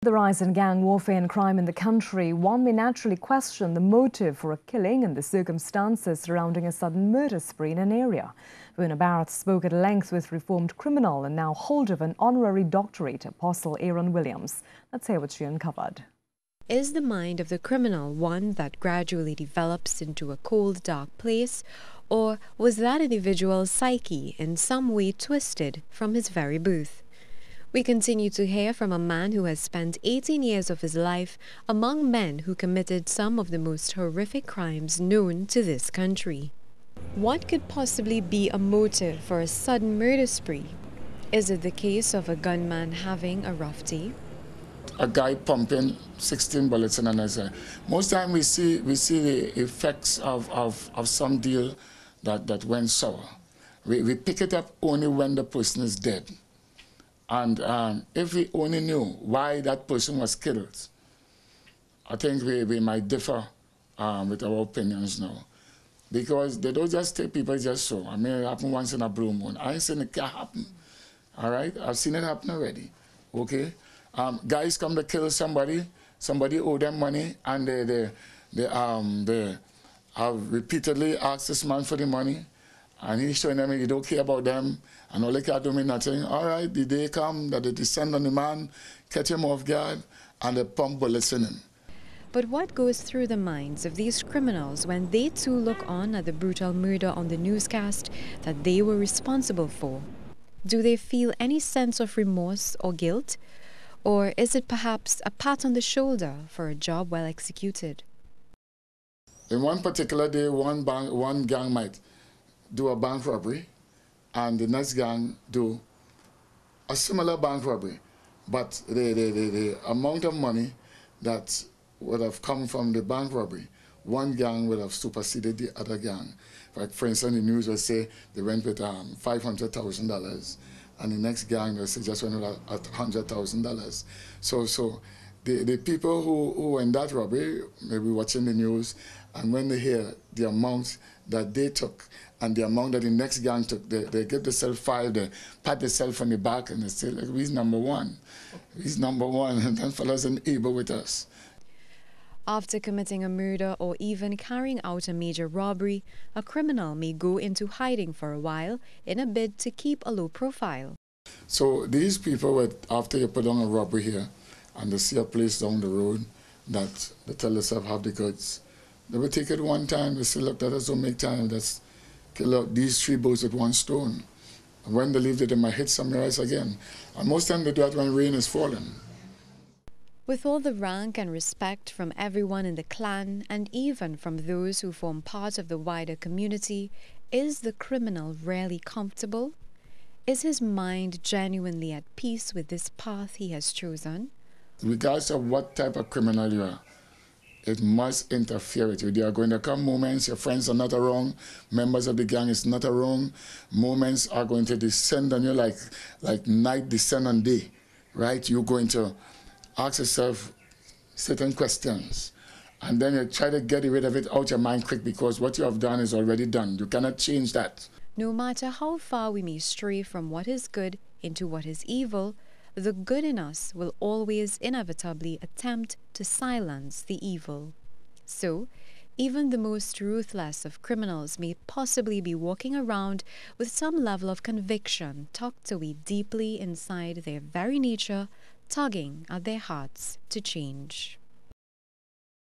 The rise in gang warfare and crime in the country, one may naturally question the motive for a killing and the circumstances surrounding a sudden murder spree in an area. Verna Bharath spoke at length with reformed criminal and now holder of an honorary doctorate, Apostle Aaron Williams. Let's hear what she uncovered. Is the mind of the criminal one that gradually develops into a cold, dark place, or was that individual's psyche in some way twisted from his very birth? We continue to hear from a man who has spent 18 years of his life among men who committed some of the most horrific crimes known to this country. What could possibly be a motive for a sudden murder spree? Is it the case of a gunman having a rough day? A guy pumping 16 bullets in an eye. Most time we see the effects of some deal that went sour. We pick it up only when the person is dead. And if we only knew why that person was killed, I think we might differ with our opinions now. Because they don't just take people just so. I mean, it happened once in a blue moon. I ain't saying it can't happen. All right? I've seen it happen already. Okay? Guys come to kill somebody owe them money, and they have repeatedly asked this man for the money, and he's showing them he don't care about them, and all they can do me nothing. All right, the day come that they descend on the man, catch him off guard, and they pump bullets in him. But what goes through the minds of these criminals when they too look on at the brutal murder on the newscast that they were responsible for? Do they feel any sense of remorse or guilt? Or is it perhaps a pat on the shoulder for a job well executed? In one particular day, one gang might do a bank robbery, and the next gang do a similar bank robbery. But the amount of money that would have come from the bank robbery, one gang would have superseded the other gang. Like, for instance, the news will say they went with $500,000, and the next gang will say just went with $100,000. So the people who were in that robbery may be watching the news, and when they hear the amount that they took and the amount that the next gang took, they get themselves filed, they pat themselves on the back, and they say, like, he's number one. He's number one, and that fellow's able with us. After committing a murder or even carrying out a major robbery, a criminal may go into hiding for a while in a bid to keep a low profile. So these people, after you put on a robbery here and they see a place down the road that they tell themselves have the goods, they will take it one time, they say, look, that us don't make time, let's kill out these 3 birds with 1 stone. And when they leave it, they might hit somewhere else again. And most times they do that when rain is falling. With all the rank and respect from everyone in the clan and even from those who form part of the wider community, is the criminal really comfortable? Is his mind genuinely at peace with this path he has chosen? Regardless of what type of criminal you are, it must interfere with you. There are going to come moments your friends are not around, members of the gang is not around, moments are going to descend on you like night descend on day, right? You're going to ask yourself certain questions, and then you try to get rid of it out your mind quick, because what you have done is already done. You cannot change that. No matter how far we may stray from what is good into what is evil, the good in us will always inevitably attempt to silence the evil. So, even the most ruthless of criminals may possibly be walking around with some level of conviction tucked away deeply inside their very nature, tugging at their hearts to change.